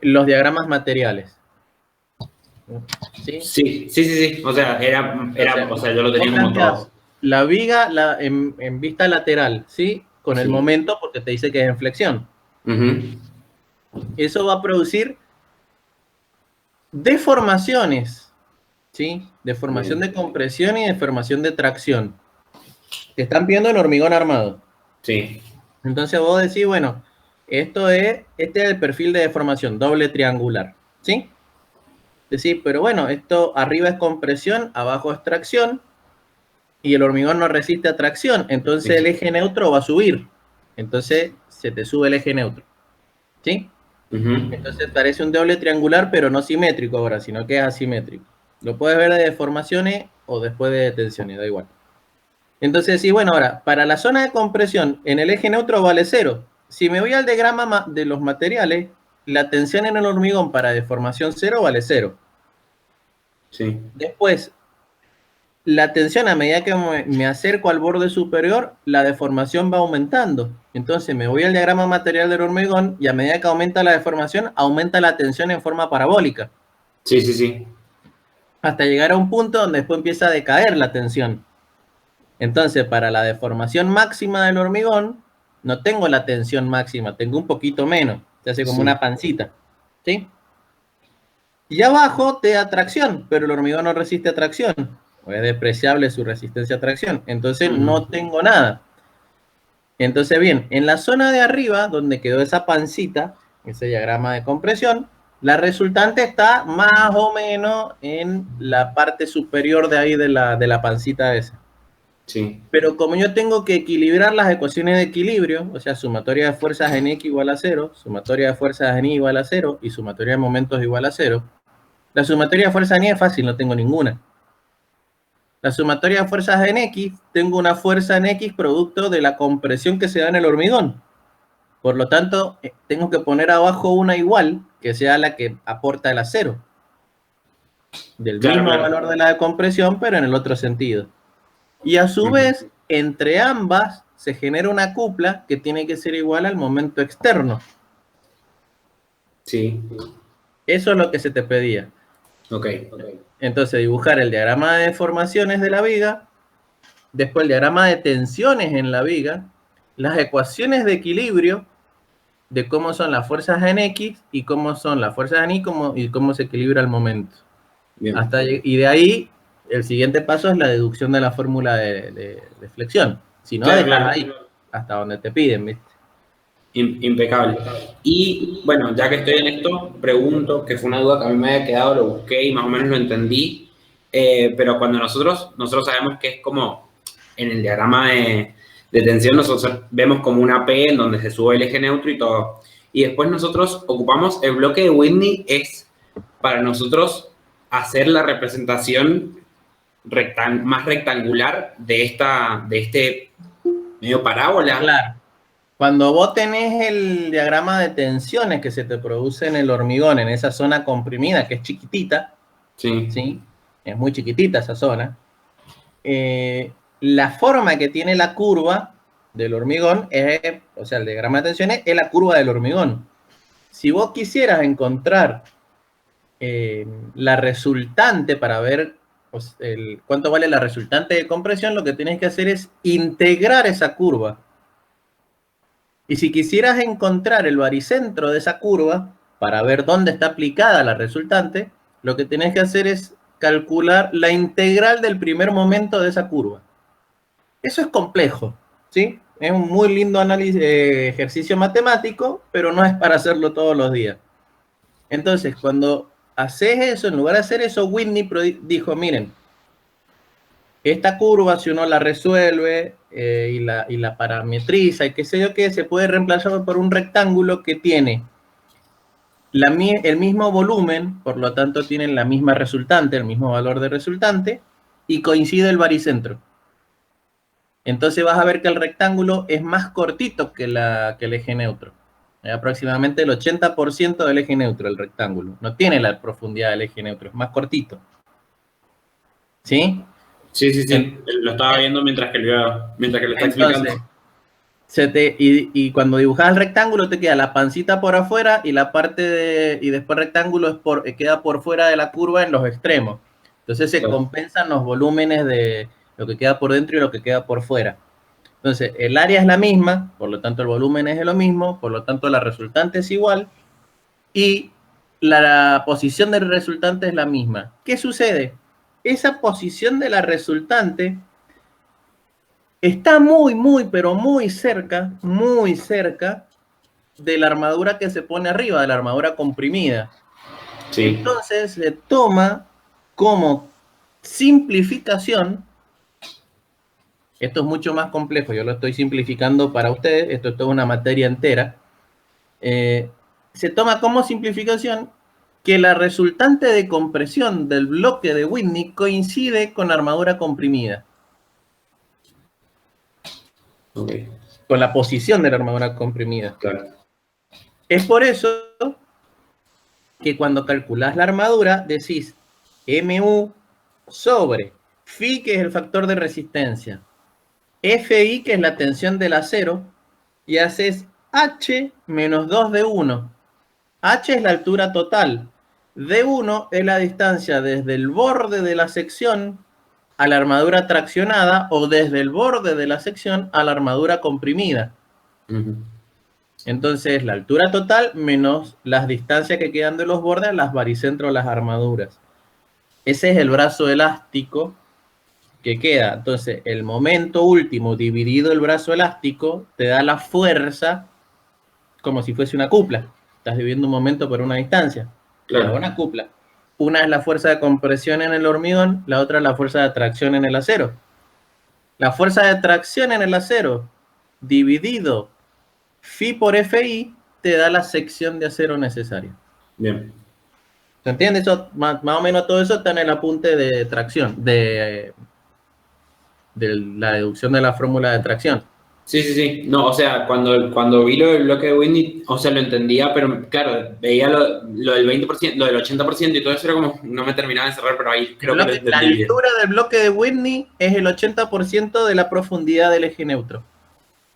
los diagramas materiales. ¿Sí? Sí. O sea, o sea, yo lo tenía como Planteas todos. la viga en vista lateral, ¿sí? Con el Sí. momento, porque te dice que es en flexión. Ujú. Eso va a producir deformaciones, ¿sí? Deformación Bien. de compresión y deformación de tracción. Te están pidiendo en hormigón armado. Sí. Entonces vos decís, bueno, este es el perfil de deformación, doble triangular, ¿sí? Decís, pero bueno, esto arriba es compresión, abajo es tracción, y el hormigón no resiste a tracción, entonces el eje neutro va a subir. Entonces se te sube el eje neutro, ¿sí? Ujú. Entonces parece un doble triangular, pero no simétrico ahora, sino que es asimétrico. Lo puedes ver de deformaciones o después de tensiones, da igual. Entonces, sí, bueno, ahora, para la zona de compresión, en el eje neutro vale 0. Si me voy al diagrama de los materiales, la tensión en el hormigón para deformación 0 vale 0. Sí. Después, la tensión a medida que me acerco al borde superior, la deformación va aumentando. Entonces me voy al diagrama material del hormigón y a medida que aumenta la deformación, aumenta la tensión en forma parabólica. Sí. Hasta llegar a un punto donde después empieza a decaer la tensión. Entonces, para la deformación máxima del hormigón, no tengo la tensión máxima, tengo un poquito menos. Se hace como Sí. una pancita. ¿Sí? Y abajo te da tracción, pero el hormigón no resiste a tracción. O es despreciable su resistencia a tracción. Entonces, Ujú. no tengo nada. Entonces, bien, en la zona de arriba, donde quedó esa pancita, ese diagrama de compresión, la resultante está más o menos en la parte superior de ahí de la pancita esa. Sí. Pero como yo tengo que equilibrar las ecuaciones de equilibrio, o sea, sumatoria de fuerzas en X igual a 0, sumatoria de fuerzas en Y igual a 0 y sumatoria de momentos igual a 0, la sumatoria de fuerzas en Y es fácil, no tengo ninguna. La sumatoria de fuerzas en X, tengo una fuerza en X producto de la compresión que se da en el hormigón. Por lo tanto, tengo que poner abajo una igual, que sea la que aporta el acero, del Claro, mismo claro. valor de la de compresión, pero en el otro sentido. Y a su Ujú. vez, entre ambas se genera una cupla que tiene que ser igual al momento externo. Sí. Eso es lo que se te pedía. Ok. Entonces, dibujar el diagrama de deformaciones de la viga, después el diagrama de tensiones en la viga, las ecuaciones de equilibrio de cómo son las fuerzas en X y cómo son las fuerzas en Y cómo se equilibra el momento. Bien. Y de ahí, el siguiente paso es la deducción de la fórmula de flexión. Si no, Claro, dejas claro. ahí, hasta donde te piden, ¿viste? Impecable. Y bueno, ya que estoy en esto, pregunto, que fue una duda que a mí me había quedado, lo busqué y más o menos lo entendí, pero cuando nosotros sabemos que es como en el diagrama de tensión, nosotros vemos como una P en donde se sube el eje neutro y todo. Y después nosotros ocupamos el bloque de Whitney, es para nosotros hacer la representación más rectangular de este medio parábola. Claro. Cuando vos tenés el diagrama de tensiones que se te produce en el hormigón, en esa zona comprimida, que es chiquitita, Sí, ¿sí? Es muy chiquitita esa zona. La forma que tiene la curva del hormigón, o sea, el diagrama de tensiones es la curva del hormigón. Si vos quisieras encontrar la resultante para ver pues, cuánto vale la resultante de compresión, lo que tienes que hacer es integrar esa curva. Y si quisieras encontrar el baricentro de esa curva para ver dónde está aplicada la resultante, lo que tienes que hacer es calcular la integral del primer momento de esa curva. Eso es complejo, ¿sí? Es un muy lindo análisis, ejercicio matemático, pero no es para hacerlo todos los días. Entonces, cuando haces eso, en lugar de hacer eso, Whitney dijo, miren, esta curva, si uno la resuelve y la parametriza y qué sé yo qué, se puede reemplazar por un rectángulo que tiene el mismo volumen, por lo tanto tienen la misma resultante, el mismo valor de resultante, y coincide el baricentro. Entonces vas a ver que el rectángulo es más cortito que el eje neutro. Es aproximadamente el 80% del eje neutro, el rectángulo. No tiene la profundidad del eje neutro, es más cortito. ¿Sí? sí. Lo estaba viendo mientras que lo está Entonces, explicando. y cuando dibujas el rectángulo te queda la pancita por afuera y la parte y después el rectángulo queda por fuera de la curva en los extremos. Entonces se compensan los volúmenes de lo que queda por dentro y lo que queda por fuera. Entonces el área es la misma, por lo tanto el volumen es lo mismo, por lo tanto la resultante es igual y la posición del resultante es la misma. ¿Qué sucede? Esa posición de la resultante está pero muy cerca de la armadura que se pone arriba, de la armadura comprimida. Sí. Entonces se toma como simplificación, esto es mucho más complejo, yo lo estoy simplificando para ustedes, esto es toda una materia entera, se toma como simplificación que la resultante de compresión del bloque de Whitney coincide con la armadura comprimida. Okay. Con la posición de la armadura comprimida. Claro. Es por eso que cuando calculas la armadura decís MU sobre Phi, que es el factor de resistencia, FI, que es la tensión del acero, y haces H menos 2 de 1. H es la altura total. D1 es la distancia desde el borde de la sección a la armadura traccionada o desde el borde de la sección a la armadura comprimida. Entonces, la altura total menos las distancias que quedan de los bordes, las baricentros, las armaduras. Ese es el brazo elástico que queda. Entonces, el momento último dividido el brazo elástico te da la fuerza como si fuese una cupla. Estás dividiendo un momento por una distancia. Claro. Te da una cupla. Una es la fuerza de compresión en el hormigón, la otra es la fuerza de atracción en el acero. La fuerza de atracción en el acero dividido Phi por Fi te da la sección de acero necesaria. Bien. ¿Se entiende? Eso, más o menos todo eso está en el apunte de tracción, de la deducción de la fórmula de tracción. Sí, sí, sí. No, o sea, cuando vi lo del bloque de Whitney, o sea, lo entendía, pero claro, veía lo del 20%, lo del 80% y todo eso era como, no me terminaba de cerrar, pero ahí creo que lo entendí. La altura del bloque de Whitney es el 80% de la profundidad del eje neutro.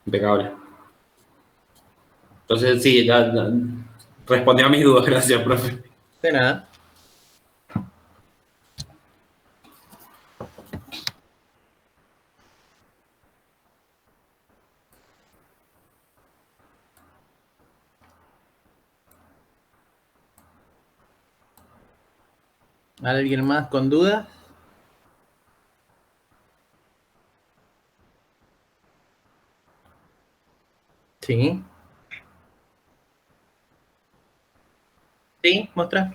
Impecable. Entonces, sí, ya respondió a mis dudas, gracias, profe. De nada. ¿Alguien más con dudas? Sí. Sí, muestra.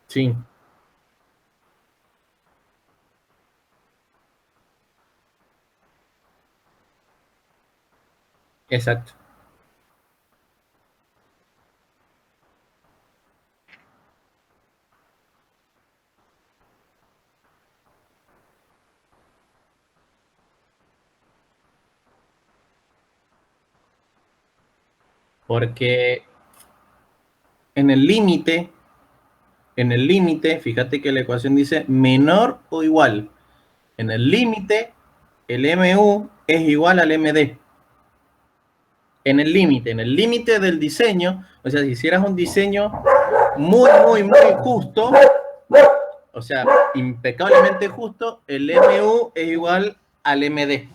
Sí. Exacto. Porque en el límite, fíjate que la ecuación dice menor o igual. En el límite, el MU es igual al MD. En el límite del diseño, o sea, si hicieras un diseño muy justo, o sea, impecablemente justo, el MU es igual al MD.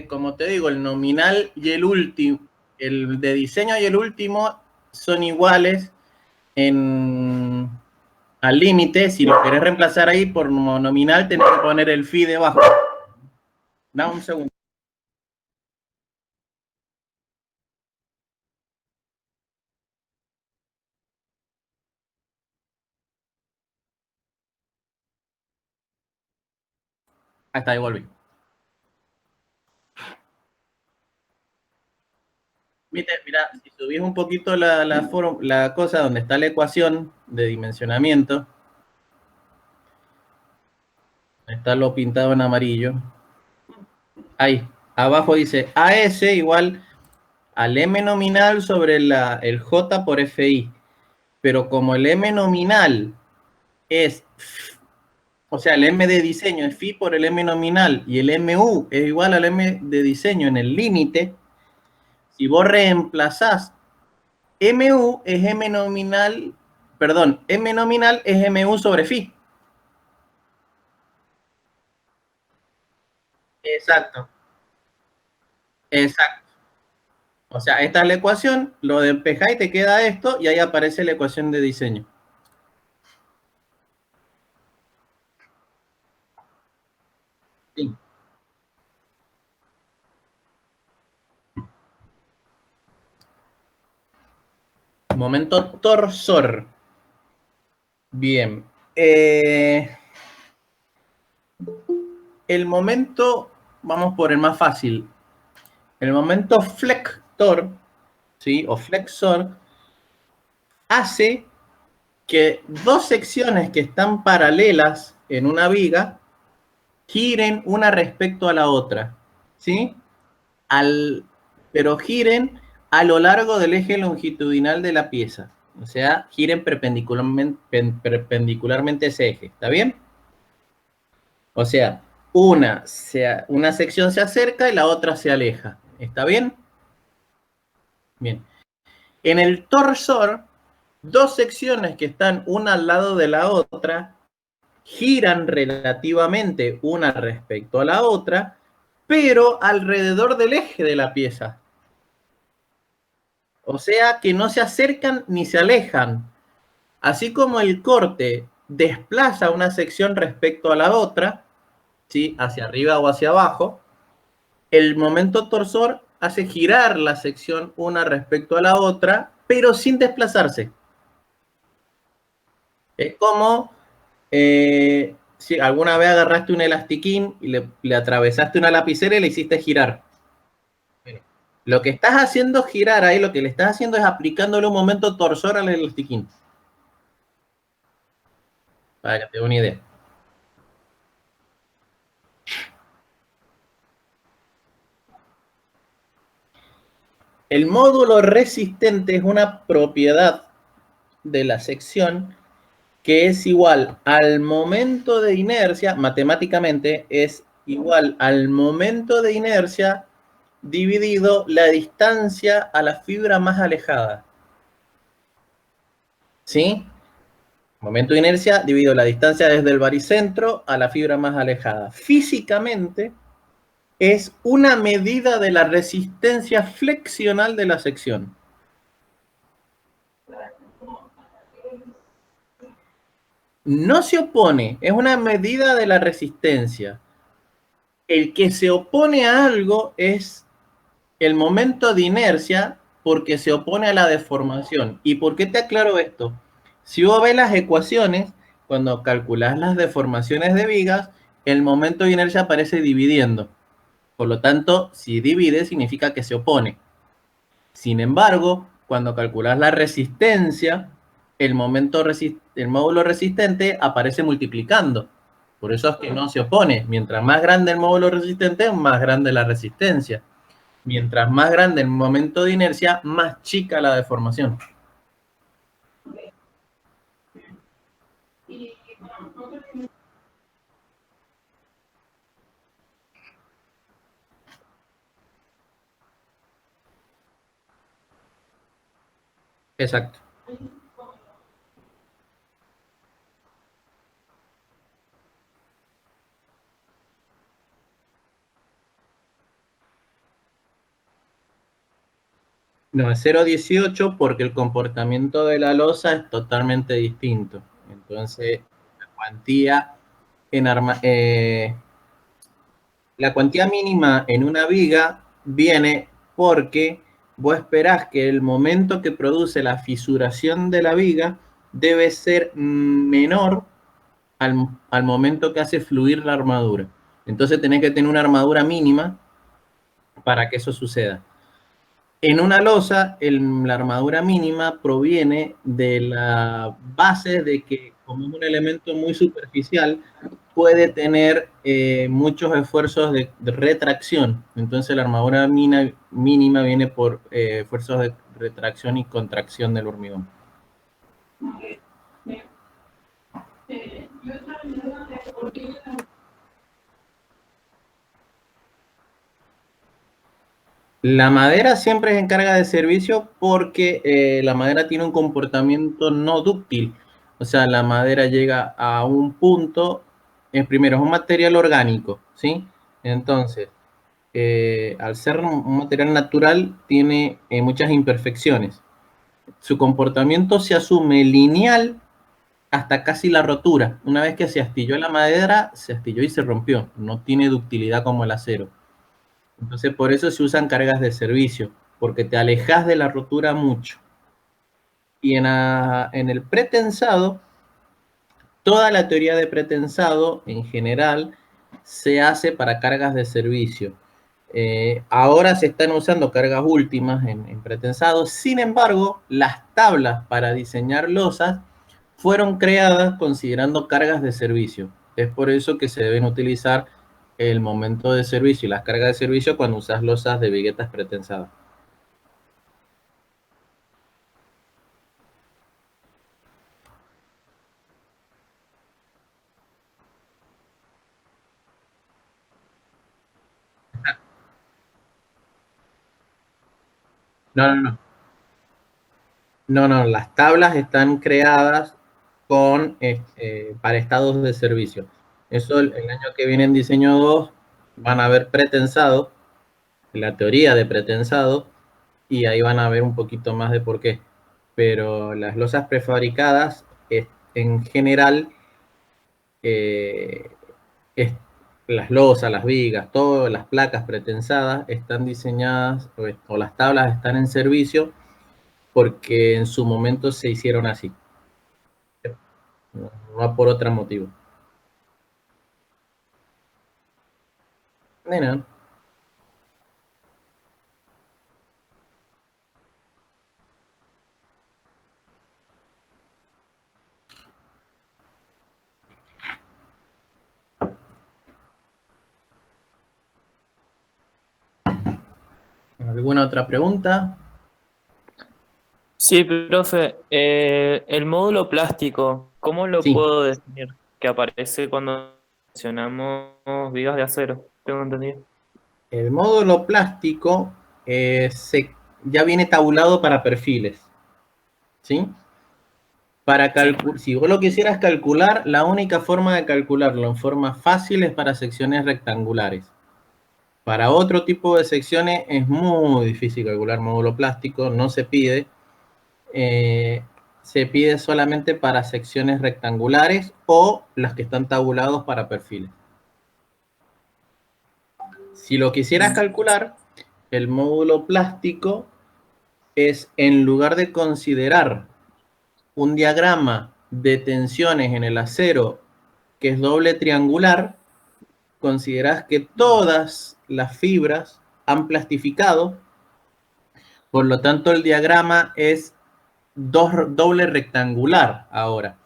Como te digo, el nominal y el último, el de diseño y el último son iguales al límite. Si lo querés reemplazar ahí por nominal, tenés que poner el phi debajo. Da un segundo. Ahí está, ahí volví. Mira, si subís un poquito la cosa donde está la ecuación de dimensionamiento, está lo pintado en amarillo. Ahí, abajo dice AS igual al M nominal sobre el J por FI. Pero como el M nominal es, o sea, el M de diseño es phi por el M nominal y el MU es igual al M de diseño en el límite, si vos reemplazás MU es M nominal, perdón, M nominal es MU sobre phi. Exacto, exacto. O sea, esta es la ecuación, lo despejáis y te queda esto y ahí aparece la ecuación de diseño. Sí. Momento torsor. Bien. El momento, vamos por el más fácil. El momento flector, ¿sí? O flexor, hace que dos secciones que están paralelas en una viga giren una respecto a la otra, ¿sí? Al, pero giren a lo largo del eje longitudinal de la pieza. O sea, giren perpendicularmente ese eje. ¿Está bien? O sea, una sección se acerca y la otra se aleja. ¿Está bien? Bien. En el torsor, dos secciones que están una al lado de la otra giran relativamente una respecto a la otra, pero alrededor del eje de la pieza. O sea que no se acercan ni se alejan. Así como el corte desplaza una sección respecto a la otra, ¿sí? Hacia arriba o hacia abajo, el momento torsor hace girar la sección una respecto a la otra, pero sin desplazarse. Es como si alguna vez agarraste un elastiquín y le atravesaste una lapicera y le hiciste girar. Bueno, lo que estás haciendo girar ahí, lo que le estás haciendo es aplicándole un momento torsor al elastiquín. Para que te dé una idea. El módulo resistente es una propiedad de la sección que es igual al momento de inercia, matemáticamente es igual al momento de inercia dividido la distancia a la fibra más alejada. ¿Sí? Momento de inercia dividido la distancia desde el baricentro a la fibra más alejada. Físicamente es una medida de la resistencia flexional de la sección. No se opone, es una medida de la resistencia. El que se opone a algo es el momento de inercia porque se opone a la deformación. ¿Y por qué te aclaro esto? Si vos ves las ecuaciones, cuando calculas las deformaciones de vigas, el momento de inercia aparece dividiendo. Por lo tanto, si divide significa que se opone. Sin embargo, cuando calculas la resistencia, el módulo resistente aparece multiplicando. Por eso es que no se opone. Mientras más grande el módulo resistente, más grande la resistencia. Mientras más grande el momento de inercia, más chica la deformación. Exacto. No, es 0,18 porque el comportamiento de la losa es totalmente distinto. Entonces, la cuantía en la cuantía mínima en una viga viene porque vos esperás que el momento que produce la fisuración de la viga debe ser menor al momento que hace fluir la armadura. Entonces tenés que tener una armadura mínima para que eso suceda. En una losa, la armadura mínima proviene de la base de que, como es un elemento muy superficial, puede tener muchos esfuerzos de retracción. Entonces la armadura mínima viene por esfuerzos de retracción y contracción del hormigón. La madera siempre se encarga de servicio porque la madera tiene un comportamiento no dúctil. O sea, la madera llega a un punto, primero es un material orgánico, ¿sí? Entonces, al ser un material natural, tiene muchas imperfecciones. Su comportamiento se asume lineal hasta casi la rotura. Una vez que se astilló la madera, se astilló y se rompió. No tiene ductilidad como el acero. Entonces, por eso se usan cargas de servicio, porque te alejas de la rotura mucho. Y en el pretensado, toda la teoría de pretensado en general se hace para cargas de servicio. Ahora se están usando cargas últimas en pretensado. Sin embargo, las tablas para diseñar losas fueron creadas considerando cargas de servicio. Es por eso que se deben utilizar el momento de servicio y las cargas de servicio cuando usas losas de viguetas pretensadas. No, no, no. No, no, las tablas están creadas para estados de servicio. Eso el año que viene en diseño 2 van a ver pretensado, la teoría de pretensado, y ahí van a ver un poquito más de por qué. Pero las losas prefabricadas, en general, eh, es, las losas, las vigas, todas las placas pretensadas están diseñadas o las tablas están en servicio porque en su momento se hicieron así, no por otro motivo. Nena, ¿alguna otra pregunta? Sí, profe, el módulo plástico, ¿cómo lo Sí, puedo definir? Que aparece cuando mencionamos vigas de acero, tengo entendido. el módulo plástico ya viene tabulado para perfiles, ¿sí? Sí. Si vos lo quisieras calcular, la única forma de calcularlo en forma fácil es para secciones rectangulares. Para otro tipo de secciones es muy difícil calcular módulo plástico, no se pide. Se pide solamente para secciones rectangulares o las que están tabulados para perfiles. Si lo quisieras calcular, el módulo plástico es, en lugar de considerar un diagrama de tensiones en el acero que es doble triangular, consideras que todas las fibras han plastificado, por lo tanto el diagrama es doble rectangular ahora.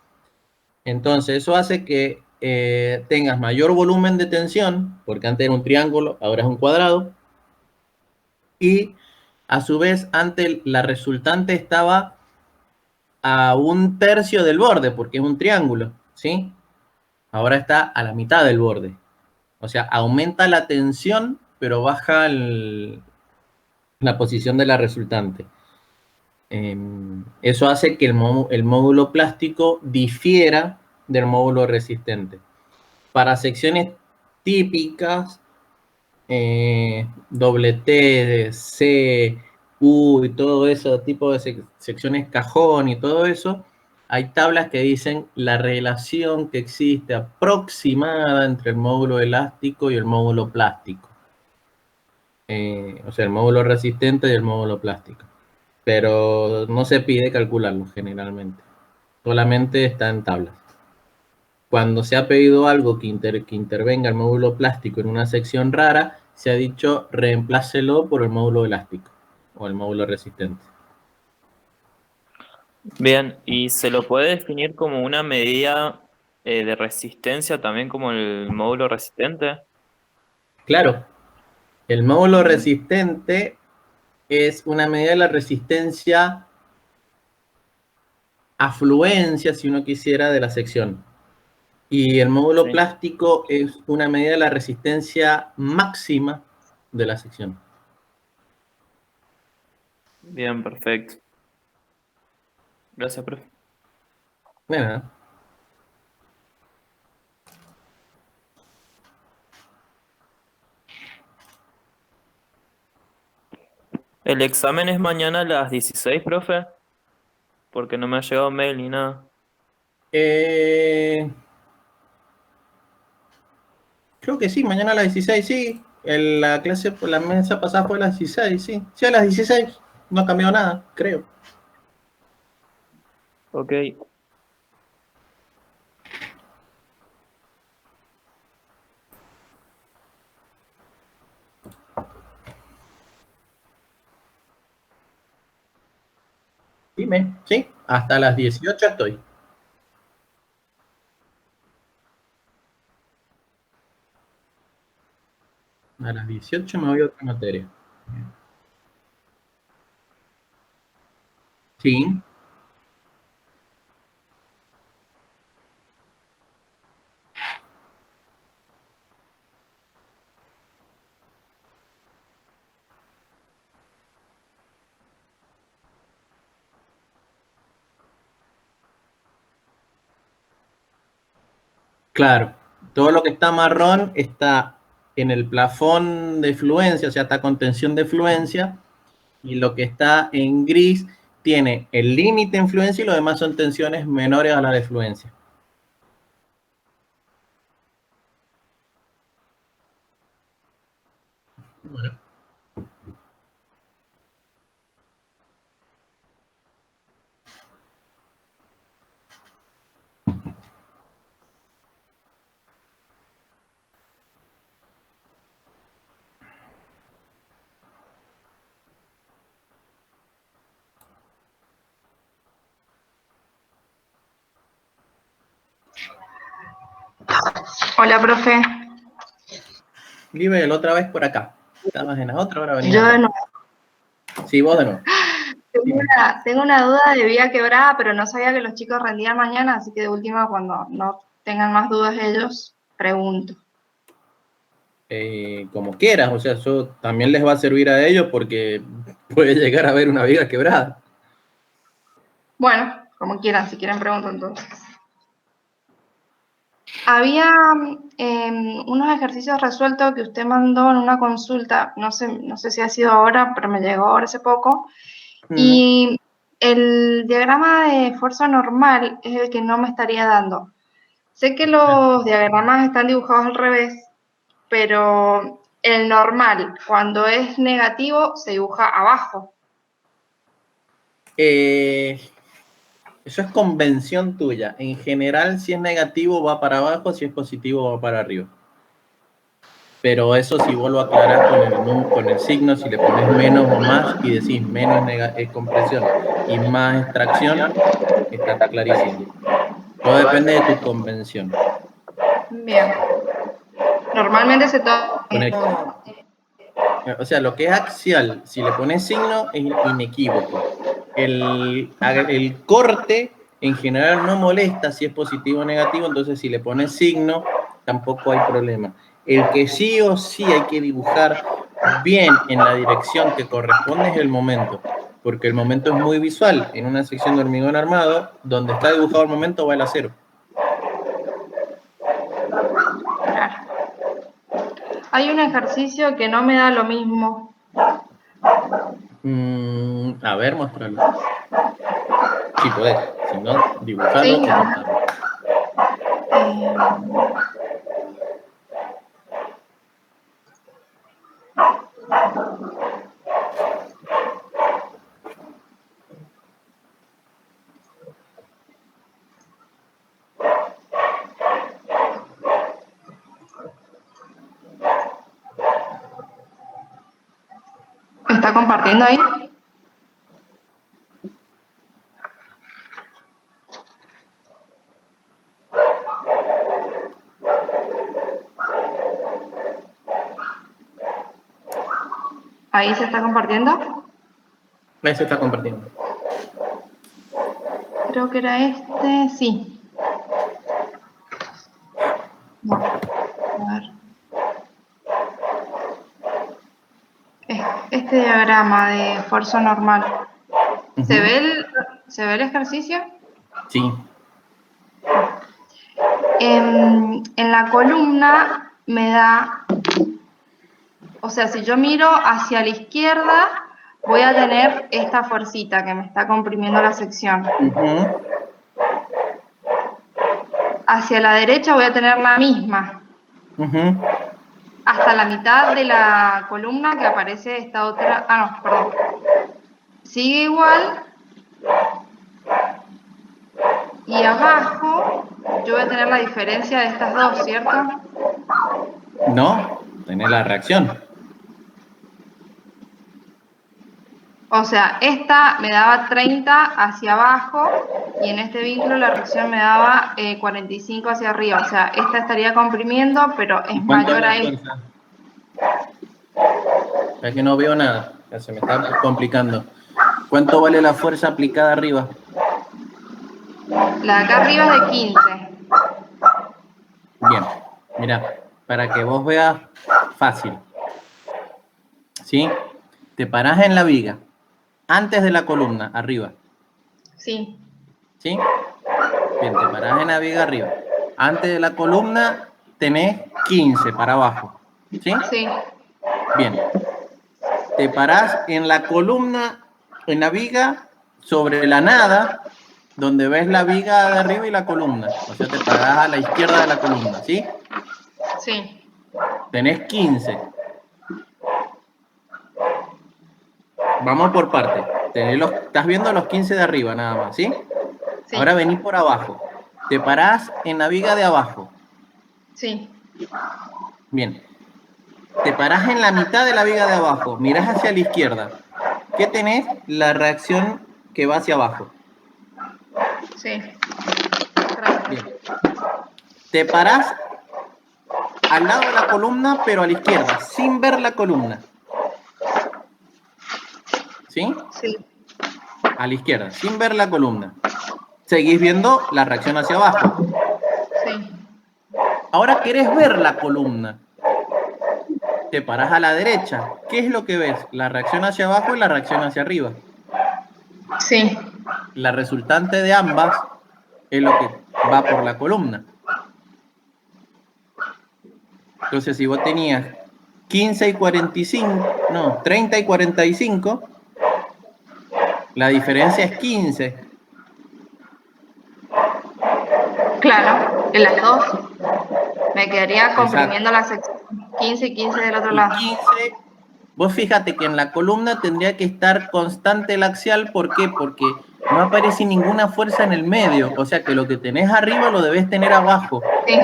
Entonces eso hace que tengas mayor volumen de tensión, porque antes era un triángulo, ahora es un cuadrado, y a su vez antes la resultante estaba a un tercio del borde, porque es un triángulo, ¿sí? Ahora está a la mitad del borde. O sea, aumenta la tensión, pero baja la posición de la resultante. Eso hace que el módulo plástico difiera del módulo resistente. Para secciones típicas, doble T, C, U y todo ese tipo de secciones cajón y todo eso, hay tablas que dicen la relación que existe aproximada entre el módulo elástico y el módulo plástico. O sea, el módulo resistente y el módulo plástico. Pero no se pide calcularlo generalmente. Solamente está en tablas. Cuando se ha pedido algo que intervenga el módulo plástico en una sección rara, se ha dicho reemplácelo por el módulo elástico o el módulo resistente. Bien, ¿y se lo puede definir como una medida de resistencia también como el módulo resistente? Claro, el módulo resistente es una medida de la resistencia afluencia, si uno quisiera, de la sección. Y el módulo Sí. plástico es una medida de la resistencia máxima de la sección. Bien, perfecto. Gracias, profe. Bueno, ¿El examen es mañana a las 16, profe? Porque no me ha llegado mail ni nada. eh, creo que sí, mañana a las 16, sí. La clase, la mesa pasada fue a las 16, sí. Sí, a las 16. No ha cambiado nada, creo. Ok. Dime, sí. Hasta las 18 estoy. A las 18 me voy a otra materia. Sí, claro. Todo lo que está marrón está en el plafón de fluencia, o sea, está con tensión de fluencia, y lo que está en gris tiene el límite en fluencia y lo demás son tensiones menores a la de fluencia. Bueno. Hola, profe. Libre la otra vez por acá. Estabas en la otra, ahora venía Yo de acá. nuevo. Sí, vos de nuevo. Tengo una duda de vía quebrada, pero no sabía que los chicos rendían mañana, así que de última, cuando no tengan más dudas ellos, pregunto. Como quieras, o sea, eso también les va a servir a ellos porque puede llegar a haber una viga quebrada. Bueno, como quieran, si quieren pregunto entonces. Había unos ejercicios resueltos que usted mandó en una consulta, no sé si ha sido ahora, pero me llegó ahora hace poco, y el diagrama de fuerza normal es el que no me estaría dando. Sé que los diagramas están dibujados al revés, pero el normal, cuando es negativo, se dibuja abajo. Eso es convención tuya. En general, si es negativo va para abajo, si es positivo va para arriba. Pero eso sí vos lo aclarás con el signo, si le pones menos o más y decís menos es compresión y más extracción, está clarísimo. Todo depende de tu convención. Bien. Normalmente se toma. Con el, o sea, lo que es axial, si le pones signo, es inequívoco. El corte en general no molesta si es positivo o negativo, entonces si le pones signo, tampoco hay problema. El que sí o sí hay que dibujar bien en la dirección que corresponde es el momento, porque el momento es muy visual. En una sección de hormigón armado, donde está dibujado el momento va el acero. Claro. Hay un ejercicio que no me da lo mismo. A ver, mostrarlo. Si podés, si no, dibujarlo Sí. o cortarlo. está compartiendo ahí? ¿Ahí se está compartiendo? Ahí se está compartiendo. Creo que era este, sí. No, a ver. Este diagrama de esfuerzo normal. ¿Se ve el ejercicio? Sí. En la columna me da, o sea, si yo miro hacia la izquierda, voy a tener esta fuercita que me está comprimiendo la sección. Hacia la derecha voy a tener la misma. Hasta la mitad de la columna que aparece esta otra, no, perdón. Sigue igual. Y abajo yo voy a tener la diferencia de estas dos, ¿cierto? No, tenés la reacción. O sea, esta me daba 30 hacia abajo y en este vínculo la reacción me daba 45 hacia arriba. O sea, esta estaría comprimiendo, pero es mayor a esta. Es que no veo nada, ya se me está complicando. ¿Cuánto vale la fuerza aplicada arriba? La de acá arriba es de 15. Bien, mira, para que vos veas fácil. ¿Sí? Te parás en la viga, antes de la columna, arriba. Sí. ¿Sí? Bien, te parás en la viga arriba. Antes de la columna tenés 15 para abajo. ¿Sí? Sí. Bien. Te parás en la columna, en la viga, sobre la nada, donde ves la viga de arriba y la columna. O sea, te parás a la izquierda de la columna, ¿sí? Sí. Tenés 15. Vamos por parte. Estás viendo los 15 de arriba nada más, ¿sí? Sí. Ahora venís por abajo. Te parás en la viga de abajo. Sí. Bien. Te parás en la mitad de la viga de abajo. Mirás hacia la izquierda. ¿Qué tenés? La reacción que va hacia abajo. Sí. Bien. Te parás al lado de la columna, pero a la izquierda, sin ver la columna. ¿Sí? Sí. A la izquierda, sin ver la columna. Seguís viendo la reacción hacia abajo. Sí. Ahora querés ver la columna. Te parás a la derecha. ¿Qué es lo que ves? La reacción hacia abajo y la reacción hacia arriba. Sí. La resultante de ambas es lo que va por la columna. Entonces, si vos tenías 15 y 45, no, 30 y 45, la diferencia es 15. Claro, en las dos. Me quedaría comprimiendo Exacto. la sección 15 y 15 del otro Y lado. 15, vos fíjate que en la columna tendría que estar constante el axial. ¿Por qué? Porque no aparece ninguna fuerza en el medio. O sea que lo que tenés arriba lo debes tener abajo. Sí.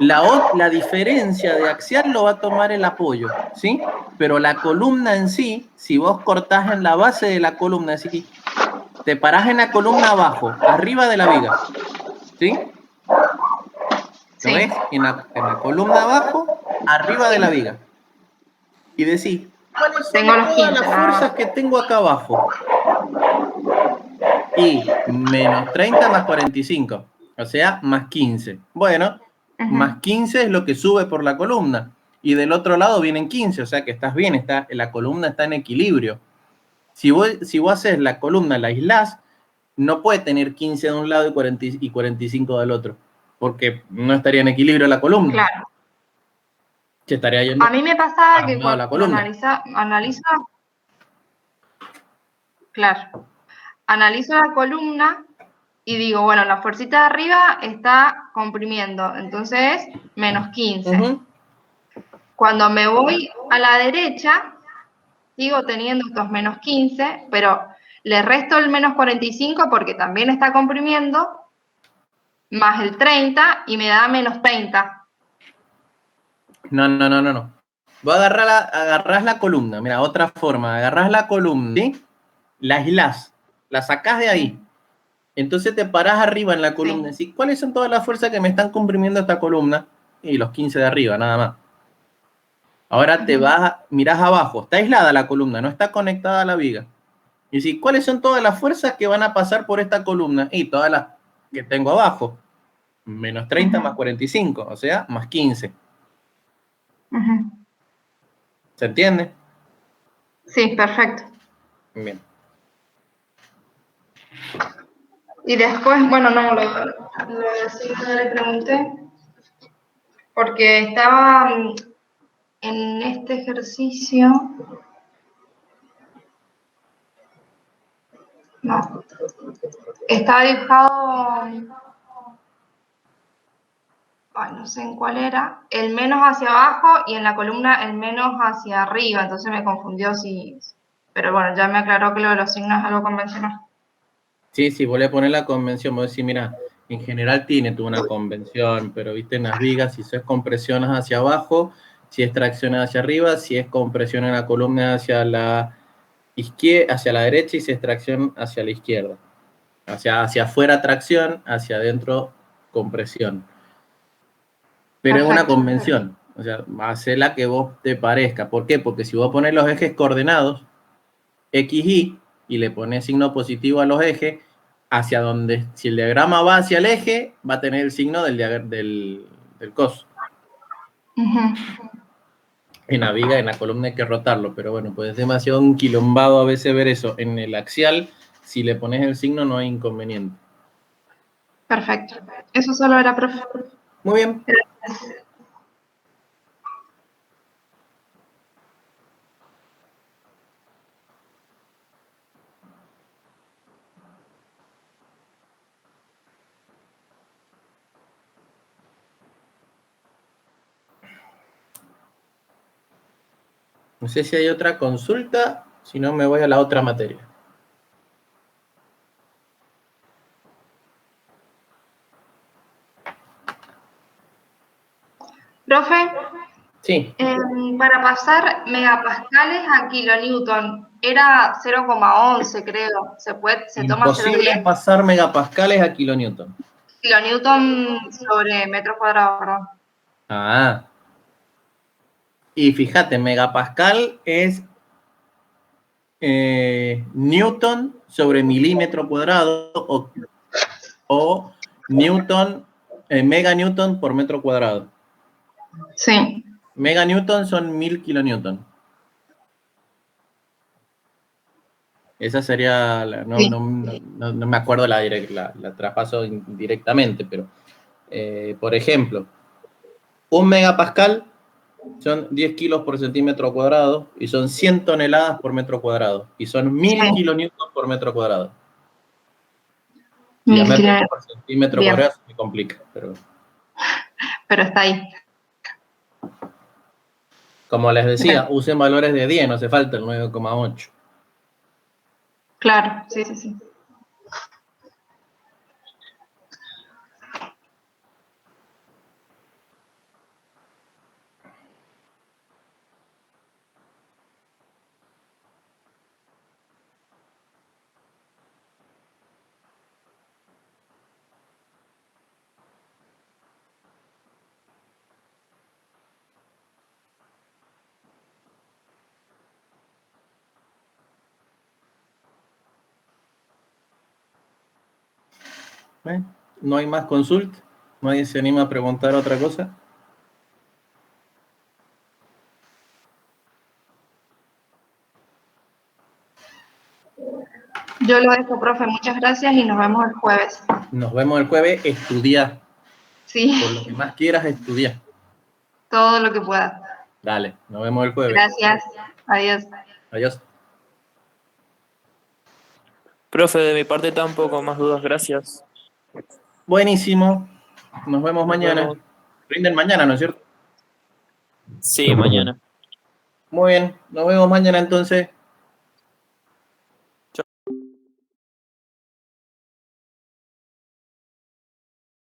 La diferencia de axial lo va a tomar el apoyo, ¿sí? Pero la columna en sí, si vos cortás en la base de la columna, así, te parás en la columna abajo, arriba de la viga, ¿sí? ¿Lo ves? En la columna abajo, arriba de la viga. Y decís, ¿cuáles Tengo son los todas 15, las nada fuerzas más. que tengo acá abajo? Y menos 30 más 45, o sea, más 15. Bueno, más 15 es lo que sube por la columna. Y del otro lado vienen 15, o sea que estás bien, la columna está en equilibrio. Si vos haces la columna, la aislás, no puede tener 15 de un lado y 45 del otro, porque no estaría en equilibrio la columna. Claro. Se estaría yendo A mí me pasaba para que un lado la cuando columna. analizo la columna y digo, bueno, la fuercita de arriba está comprimiendo, entonces menos 15. Cuando me voy a la derecha, sigo teniendo estos menos 15, pero le resto el menos 45 porque también está comprimiendo, más el 30 y me da menos 30. No. Vos agarrás la columna, mira, otra forma, agarrás la columna, ¿sí? La aislás, la sacás de ahí. Entonces te parás arriba en la columna y decís, ¿cuáles son todas las fuerzas que me están comprimiendo esta columna? Y los 15 de arriba, nada más. Ahora te vas, mirás abajo, está aislada la columna, no está conectada a la viga. Y decís, ¿cuáles son todas las fuerzas que van a pasar por esta columna? Y todas las que tengo abajo. Menos 30 más 45, o sea, más 15. ¿Se entiende? Sí, perfecto. Bien. Y después, bueno, no, lo de signo le pregunté, porque estaba en este ejercicio, no, estaba dibujado, ay, no sé en cuál era, el menos hacia abajo y en la columna el menos hacia arriba, entonces me confundió si, pero bueno, ya me aclaró que lo de los signos es algo convencional. Sí, vos le pones la convención, vos decís, mira, en general tiene tú una convención, pero viste en las vigas, si es compresiones hacia abajo, si es tracciones hacia arriba, si es compresión en la columna hacia la izquierda, hacia la derecha y si es tracción hacia la izquierda. Hacia afuera tracción, hacia adentro compresión. Pero es una convención, o sea, hacela que vos te parezca. ¿Por qué? Porque si vos pones los ejes coordenados, X, y le pones signo positivo a los ejes, hacia donde, si el diagrama va hacia el eje, va a tener el signo del coso. En la viga, en la columna hay que rotarlo, pero bueno, pues es demasiado un quilombado a veces ver eso. En el axial, si le pones el signo, no hay inconveniente. Perfecto. Eso solo era, profe. Muy bien. Gracias. No sé si hay otra consulta, si no me voy a la otra materia. Profe, Sí. para pasar megapascales a kilonewton, era 0,11 creo, se toma Imposible 0,10. pasar megapascales a kilonewton. Kilonewton sobre metro cuadrado, perdón. Ah. Y fíjate, megapascal es newton sobre milímetro cuadrado o newton, meganewton por metro cuadrado. Sí. Meganewton son 1000 kilonewton. Esa sería, no me acuerdo la traspaso directamente, pero por ejemplo, un megapascal son 10 kilos por centímetro cuadrado y son 100 toneladas por metro cuadrado y son 1000 kilonewton por metro cuadrado. Si ya me pongo por centímetro cuadrado se me complica, pero está ahí. Como les decía, usen valores de 10, no hace falta el 9,8. Claro, sí. No hay más consulta. Nadie se anima a preguntar otra cosa. Yo lo dejo, profe. Muchas gracias y nos vemos el jueves. Nos vemos el jueves. Estudiar. Sí. Por lo que más quieras, estudiar. Todo lo que pueda. Dale, nos vemos el jueves. Gracias. Adiós. Adiós. Profe, de mi parte tampoco más dudas, gracias. Buenísimo. Nos vemos mañana. Rinden mañana, ¿no es cierto? Sí, mañana. Muy bien, nos vemos mañana entonces.